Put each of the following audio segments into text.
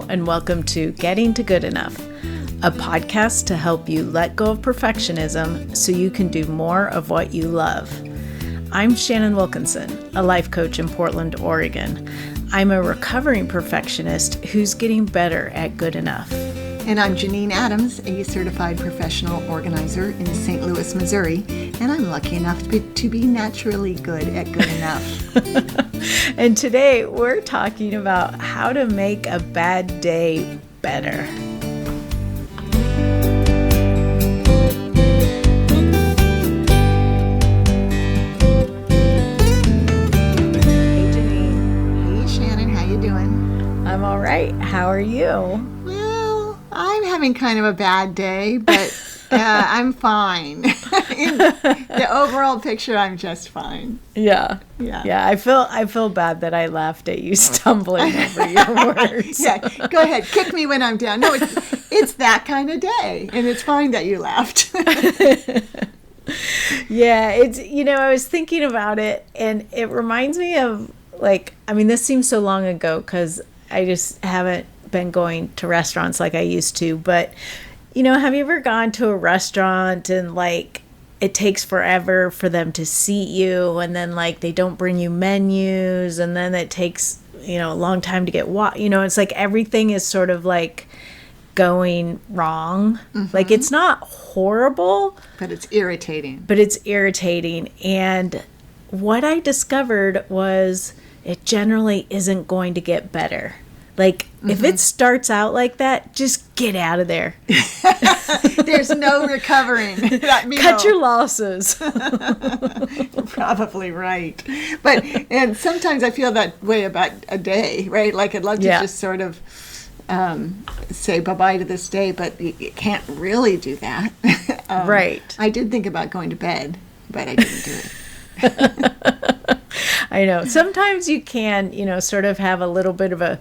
and welcome to Getting to Good Enough, a podcast to help you let go of perfectionism so you can do more of what you love. I'm Shannon Wilkinson, a life coach in Portland, Oregon. I'm a recovering perfectionist who's getting better at good enough. And I'm Janine Adams, a certified professional organizer in St. Louis, Missouri, and I'm lucky enough to be naturally good at good enough. And today we're talking about how to make a bad day better. Hey Janine. Hey Shannon, how you doing? I'm all right. How are you? Well, I'm having kind of a bad day, but I'm fine. In the overall picture, I'm just fine. Yeah. I feel bad that I laughed at you stumbling over your words. Yeah, go ahead, kick me when I'm down. No, it's that kind of day, and it's fine that you laughed. Yeah, I was thinking about it, and it reminds me of, this seems so long ago because I just haven't been going to restaurants like I used to, but have you ever gone to a restaurant and it takes forever for them to seat you, and then they don't bring you menus, and then it takes a long time to get it's like everything is sort of going wrong. Mm-hmm. It's not horrible, but it's irritating. And what I discovered was it generally isn't going to get better. If it starts out like that, just get out of there. There's no recovering that meal. Cut your losses. You're probably right. And sometimes I feel that way about a day, right? I'd love to just sort of say bye-bye to this day, but you can't really do that. Right. I did think about going to bed, but I didn't do it. I know. Sometimes you can, sort of have a little bit of a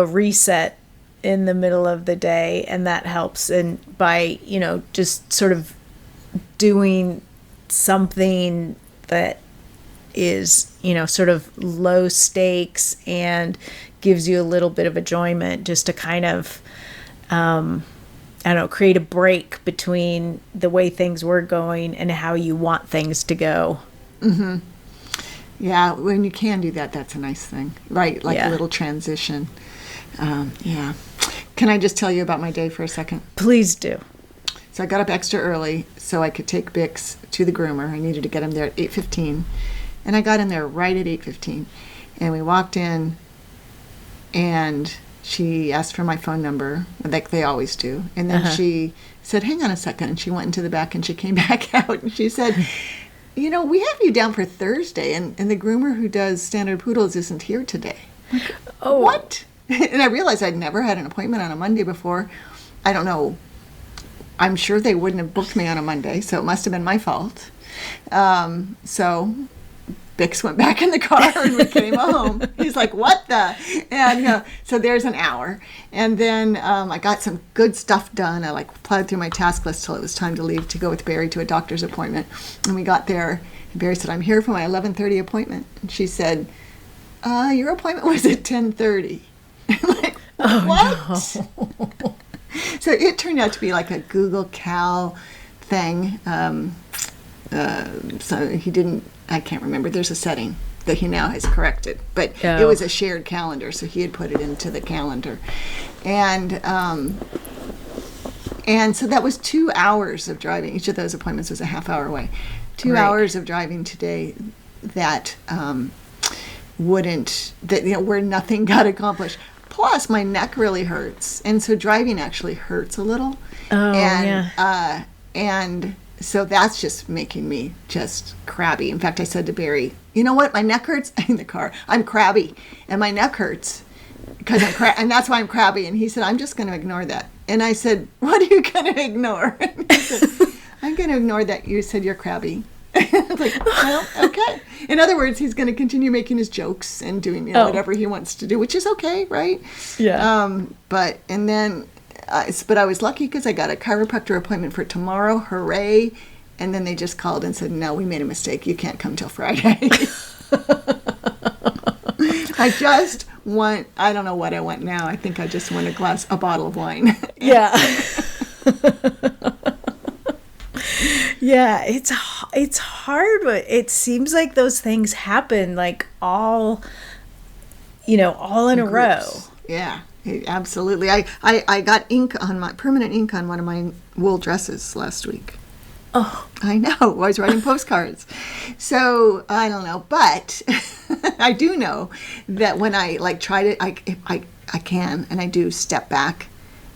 reset in the middle of the day, and that helps. And by, just sort of doing something that is, sort of low stakes and gives you a little bit of enjoyment, just to kind of, create a break between the way things were going and how you want things to go. Mm-hmm. Yeah, when you can do that, that's a nice thing, right? A little transition. Yeah. Can I just tell you about my day for a second? Please do. So I got up extra early so I could take Bix to the groomer. I needed to get him there at 8:15. And I got in there right at 8:15. And we walked in, and she asked for my phone number, like they always do. And then she said, hang on a second. And she went into the back, and she came back out, and she said, we have you down for Thursday, and the groomer who does standard poodles isn't here today. Oh. What? And I realized I'd never had an appointment on a Monday before. I don't know. I'm sure they wouldn't have booked me on a Monday, so it must have been my fault. So Bix went back in the car, and we came home. He's like, what the? And so there's an hour. And then I got some good stuff done. I plowed through my task list till it was time to leave to go with Barry to a doctor's appointment. And we got there, and Barry said, I'm here for my 11:30 appointment. And she said, your appointment was at 10:30. I'm like, what? No. So it turned out to be a Google Cal thing. So he didn't, I can't remember. There's a setting that he now has corrected. But It was a shared calendar, so he had put it into the calendar. And so that was 2 hours of driving. Each of those appointments was a half hour away. 2 hours of driving today that where nothing got accomplished. Plus, my neck really hurts, and so driving actually hurts a little. Oh, and so that's just making me just crabby. In fact, I said to Barry, you know what? My neck hurts in the car. I'm crabby, and my neck hurts because and that's why I'm crabby. And he said, I'm just going to ignore that. And I said, what are you going to ignore? And he said, I'm going to ignore that you said you're crabby. I was like, well, okay. In other words, he's going to continue making his jokes and doing whatever he wants to do, which is okay, right? Yeah. But I was lucky because I got a chiropractor appointment for tomorrow. Hooray! And then they just called and said, no, we made a mistake. You can't come till Friday. I just one, I don't know what I want now. I think I just want a bottle of wine. Yeah. Yeah, it's hard, but it seems like those things happen like all in a row. Yeah, absolutely. I got permanent ink on one of my wool dresses last week. Oh, I know. I was writing postcards. So I don't know, but I do know that when I try to, I can, and I do step back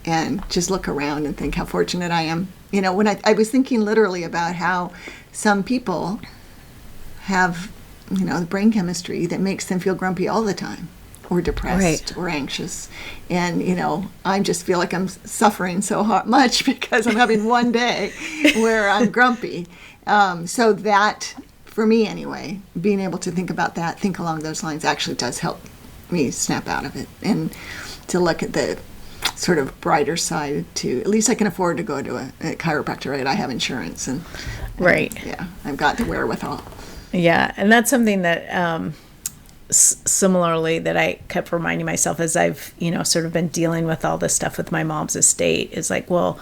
and just look around and think how fortunate I am. When I was thinking literally about how some people have, the brain chemistry that makes them feel grumpy all the time, or depressed, or anxious. And, I just feel like I'm suffering so much because I'm having one day where I'm grumpy. So that, for me anyway, being able to think about that, think along those lines actually does help me snap out of it and to look at the sort of brighter side to, at least I can afford to go to a chiropractor, right? I have insurance and yeah, I've got the wherewithal. Yeah, and that's something that similarly that I kept reminding myself as I've, sort of been dealing with all this stuff with my mom's estate is like, well,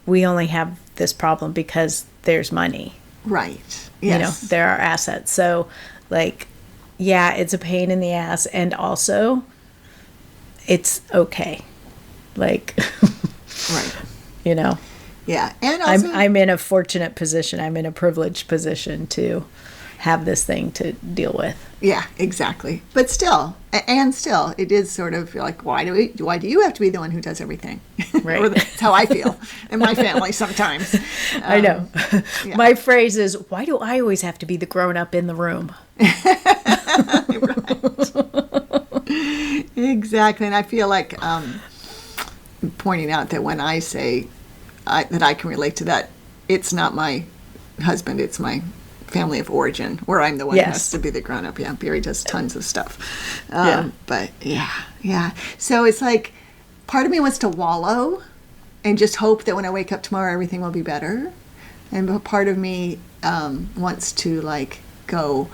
we only have this problem because there's money. Right. Yes. There are assets. So like, yeah, it's a pain in the ass. And also it's okay. Like, right. Yeah. And also I'm in a fortunate position. I'm in a privileged position to have this thing to deal with. Yeah, exactly. But still, it is sort of like, why do you have to be the one who does everything? Right. That's how I feel in my family sometimes. I know. Yeah. My phrase is, why do I always have to be the grown up in the room? Right. Exactly. And I feel like pointing out that when I say that I can relate to that, it's not my husband, it's my family of origin, where I'm the one who has to be the grown-up. Yeah, Barry does tons of stuff. But yeah. So it's like part of me wants to wallow and just hope that when I wake up tomorrow, everything will be better. And part of me wants to go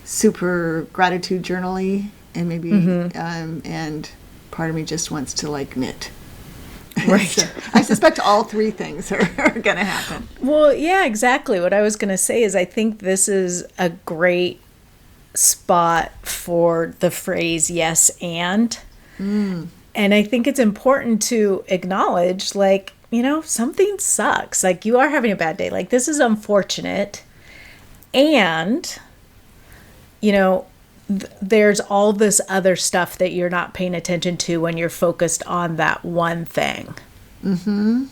super gratitude journal-y and maybe, and part of me just wants to knit. Right. So I suspect all three things are going to happen. Well, yeah, exactly. What I was going to say is I think this is a great spot for the phrase yes and. And I think it's important to acknowledge, something sucks. You are having a bad day. This is unfortunate. And, there's all this other stuff that you're not paying attention to when you're focused on that one thing. Mm-hmm.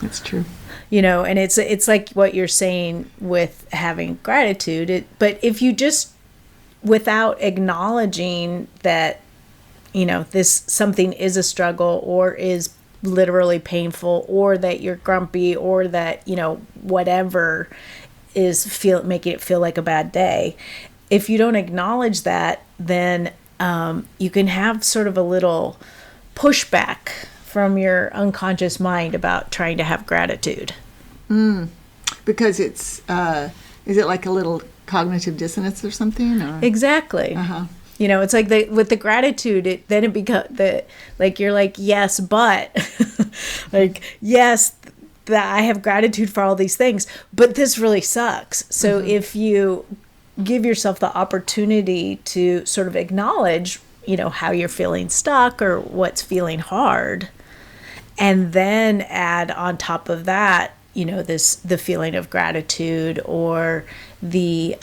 That's true. And it's like what you're saying with having gratitude. But if you just, without acknowledging that, this something is a struggle or is literally painful or that you're grumpy or that, whatever is making it feel like a bad day. If you don't acknowledge that, then you can have sort of a little pushback from your unconscious mind about trying to have gratitude. Because it's, is it like a little cognitive dissonance or something? Or? Exactly. Uh-huh. It's like with the gratitude, it becomes you're like, yes, but yes, that I have gratitude for all these things, but this really sucks. So if you give yourself the opportunity to sort of acknowledge, how you're feeling stuck or what's feeling hard, and then add on top of that, the feeling of gratitude or the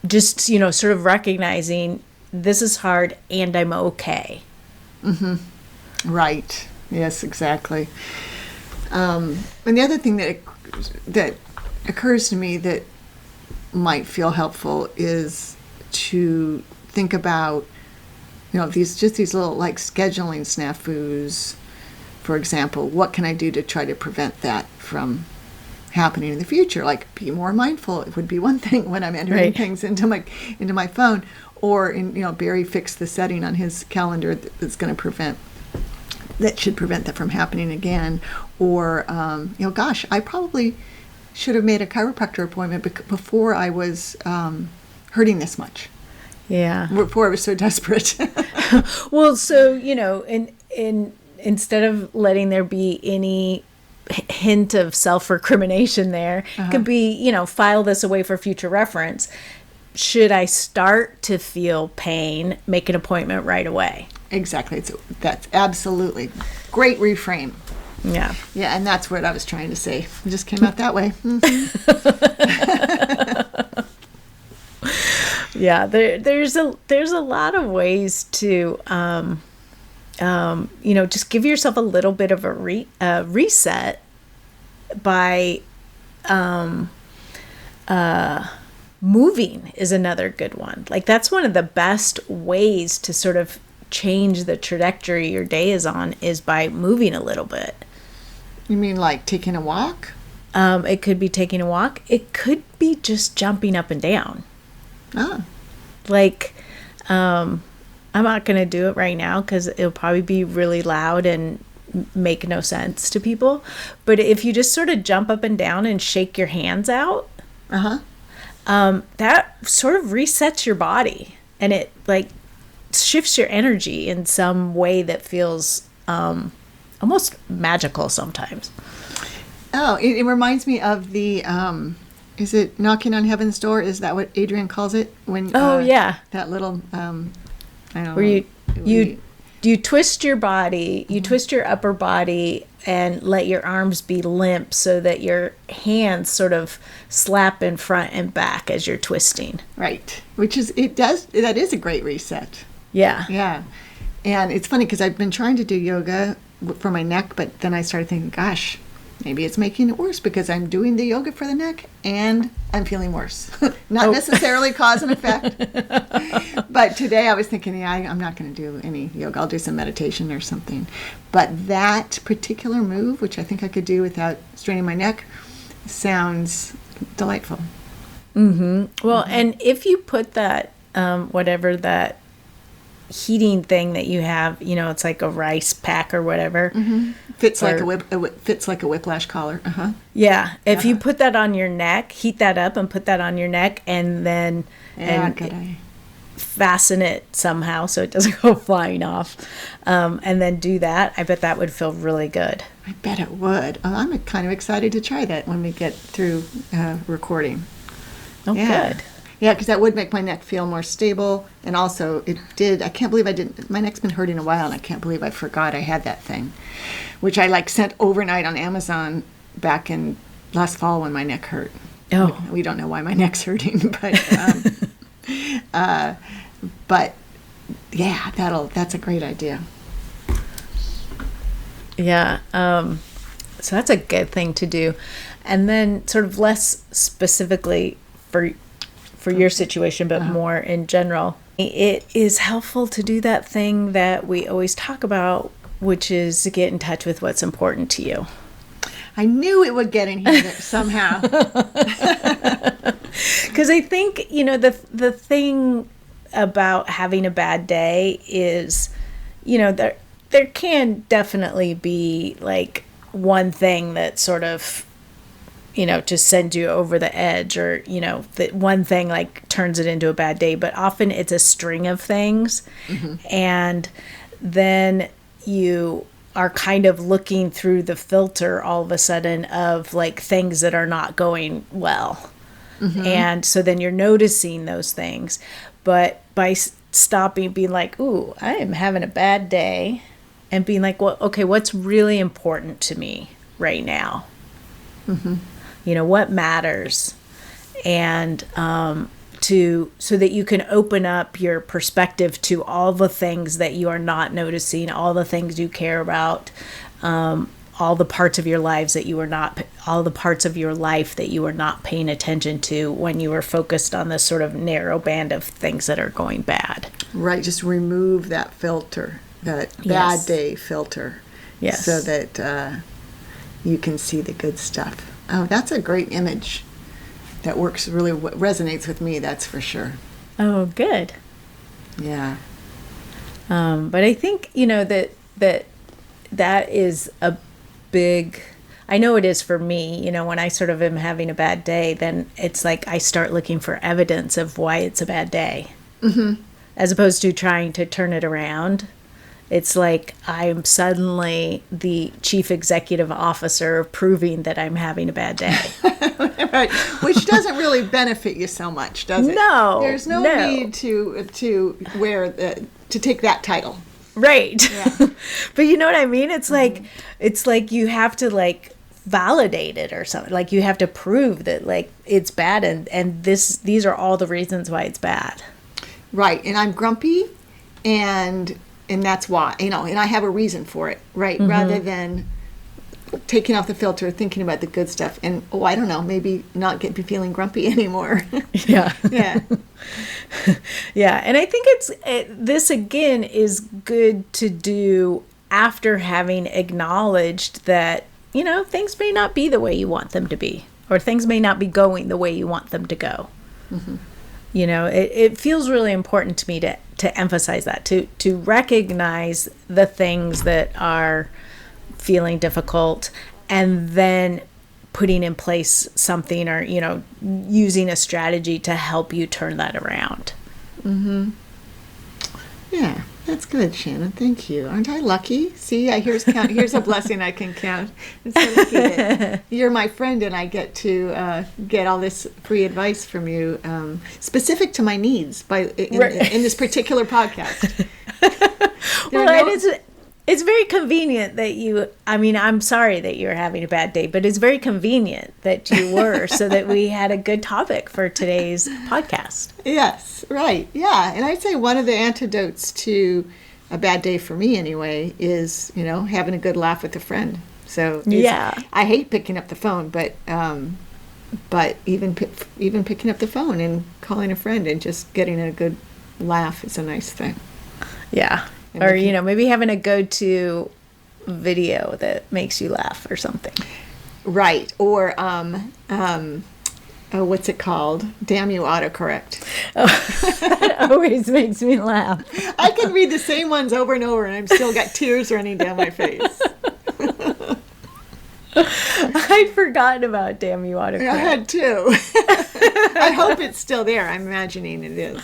just, sort of recognizing this is hard and I'm okay. Mm-hmm. Right. Yes, exactly. And the other thing that occurs to me that might feel helpful is to think about, these little scheduling snafus. For example, what can I do to try to prevent that from happening in the future? Be more mindful. It would be one thing when I'm entering things into my phone, or Barry fixed the setting on his calendar that should prevent that from happening again. Or, I probably should have made a chiropractor appointment before I was hurting this much. Yeah. Before I was so desperate. Well, so, instead of letting there be any hint of self-recrimination there, could be, file this away for future reference. Should I start to feel pain, make an appointment right away? Exactly. That's absolutely great reframe. Yeah. Yeah, and that's what I was trying to say. It just came out that way. Yeah, there's a lot of ways to just give yourself a little bit of a reset by moving is another good one. Like, that's one of the best ways to sort of change the trajectory your day is on, is by moving a little bit. You mean like taking a walk? It could be taking a walk. It could be just jumping up and down. Oh. Like, I'm not going to do it right now because it'll probably be really loud and make no sense to people. But if you just sort of jump up and down and shake your hands out, that sort of resets your body, and it like shifts your energy in some way that feels almost magical sometimes. Oh, it reminds me of the is it knocking on heaven's door? Is that what Adrian calls it? When yeah, that little I don't know. Where you twist your body, you twist your upper body and let your arms be limp so that your hands sort of slap in front and back as you're twisting. Right. That is a great reset. Yeah. Yeah. And it's funny because I've been trying to do yoga for my neck, but then I started thinking, gosh, maybe it's making it worse because I'm doing the yoga for the neck and I'm feeling worse. Not necessarily cause and effect. But today I was thinking, I'm not going to do any yoga. I'll do some meditation or something. But that particular move, which I think I could do without straining my neck, sounds delightful. Mm-hmm. Well, and if you put that, whatever that heating thing that you have, it's like a rice pack or whatever. Fits like a whiplash collar. Yeah. If you put that on your neck, heat that up and put that on your neck, and then fasten it somehow so it doesn't go flying off, and then do that, I bet that would feel really good. I bet it would. I'm kind of excited to try that when we get through recording. Oh, good. Yeah, because that would make my neck feel more stable. And also, I can't believe I didn't, my neck's been hurting a while, and I can't believe I forgot I had that thing, which I sent overnight on Amazon back in last fall when my neck hurt. Oh. We don't know why my neck's hurting, but yeah, that's a great idea. Yeah. So that's a good thing to do. And then sort of less specifically for your situation, but more in general, it is helpful to do that thing that we always talk about, which is to get in touch with what's important to you. I knew it would get in here somehow. Because I think, the thing about having a bad day is, there can definitely be like one thing that sort of, just sends you over the edge, or, that one thing like turns it into a bad day. But often it's a string of things. And then you are kind of looking through the filter all of a sudden of like things that are not going well. And so then you're noticing those things. But by stopping, being like, ooh, I am having a bad day, and being like, well, okay, what's really important to me right now? What matters? And so that you can open up your perspective to all the things that you are not noticing, all the things you care about, all the parts of your lives that you are not, all the parts of your life that you are not paying attention to when you were focused on this sort of narrow band of things that are going bad. Right, just remove that filter, that bad day filter. Yes. So that you can see the good stuff. Oh, that's a great image. That works really, resonates with me, that's for sure. Oh, good. Yeah. But I think, that is a big, I know it is for me, when I sort of am having a bad day, then it's like I start looking for evidence of why it's a bad day. Mm-hmm. As opposed to trying to turn it around. It's like I'm suddenly the chief executive officer proving that I'm having a bad day. Right. Which doesn't really benefit you so much, does it? No. There's no need to wear to take that title. Right. Yeah. But you know what I mean? It's like you have to like validate it or something. Like you have to prove that like it's bad and these are all the reasons why it's bad. Right. And I'm grumpy and that's why, and I have a reason for it, right? Mm-hmm. Rather than taking off the filter, thinking about the good stuff, and I don't know, maybe not be feeling grumpy anymore. Yeah. Yeah. Yeah. And I think this again is good to do after having acknowledged that, things may not be the way you want them to be, or things may not be going the way you want them to go. Mm-hmm. It feels really important to me to emphasize that, to recognize the things that are feeling difficult and then putting in place something or, using a strategy to help you turn that around. Mm-hmm. Yeah, that's good, Shannon. Thank you. Aren't I lucky? See, here's a blessing I can count instead of keep it. You're my friend, and I get to get all this free advice from you, specific to my needs in this particular podcast. It's very convenient that I'm sorry that you're having a bad day, but it's very convenient that you were so that we had a good topic for today's podcast. Yes, right. Yeah. And I'd say one of the antidotes to a bad day for me anyway is, having a good laugh with a friend. So yeah, I hate picking up the phone, but even picking up the phone and calling a friend and just getting a good laugh is a nice thing. Yeah. Or, maybe having a go-to video that makes you laugh or something. Right. Or, what's it called? Damn you, autocorrect. Oh, that always makes me laugh. I can read the same ones over and over, and I've still got tears running down my face. I'd forgotten about damn you, autocorrect. I had too. I hope it's still there. I'm imagining it is.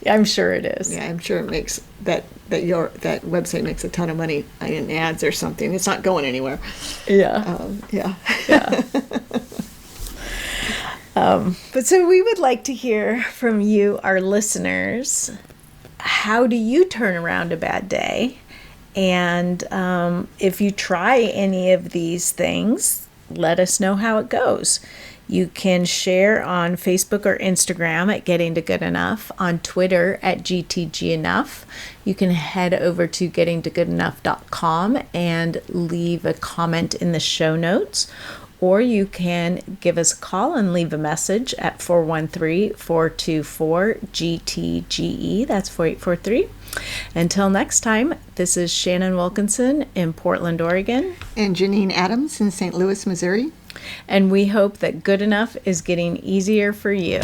I'm sure it is. Yeah, I'm sure it makes that website makes a ton of money in ads or something. It's not going anywhere. Yeah. Yeah. But so we would like to hear from you, our listeners. How do you turn around a bad day? And if you try any of these things, let us know how it goes. You can share on Facebook or Instagram at Getting to Good Enough, on Twitter at GTG Enough. You can head over to gettingtogoodenough.com and leave a comment in the show notes, or you can give us a call and leave a message at 413-424-GTGE. That's 4843. Until next time, this is Shannon Wilkinson in Portland, Oregon. And Janine Adams in St. Louis, Missouri. And we hope that good enough is getting easier for you.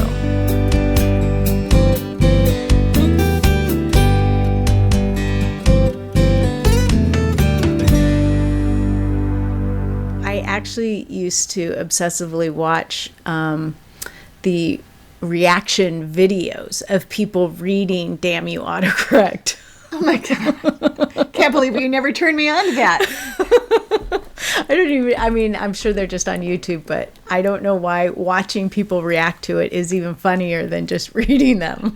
I actually used to obsessively watch the reaction videos of people reading Damn You Autocorrect. Oh my God. Can't believe you never turned me on to that. I'm sure they're just on YouTube, but I don't know why watching people react to it is even funnier than just reading them.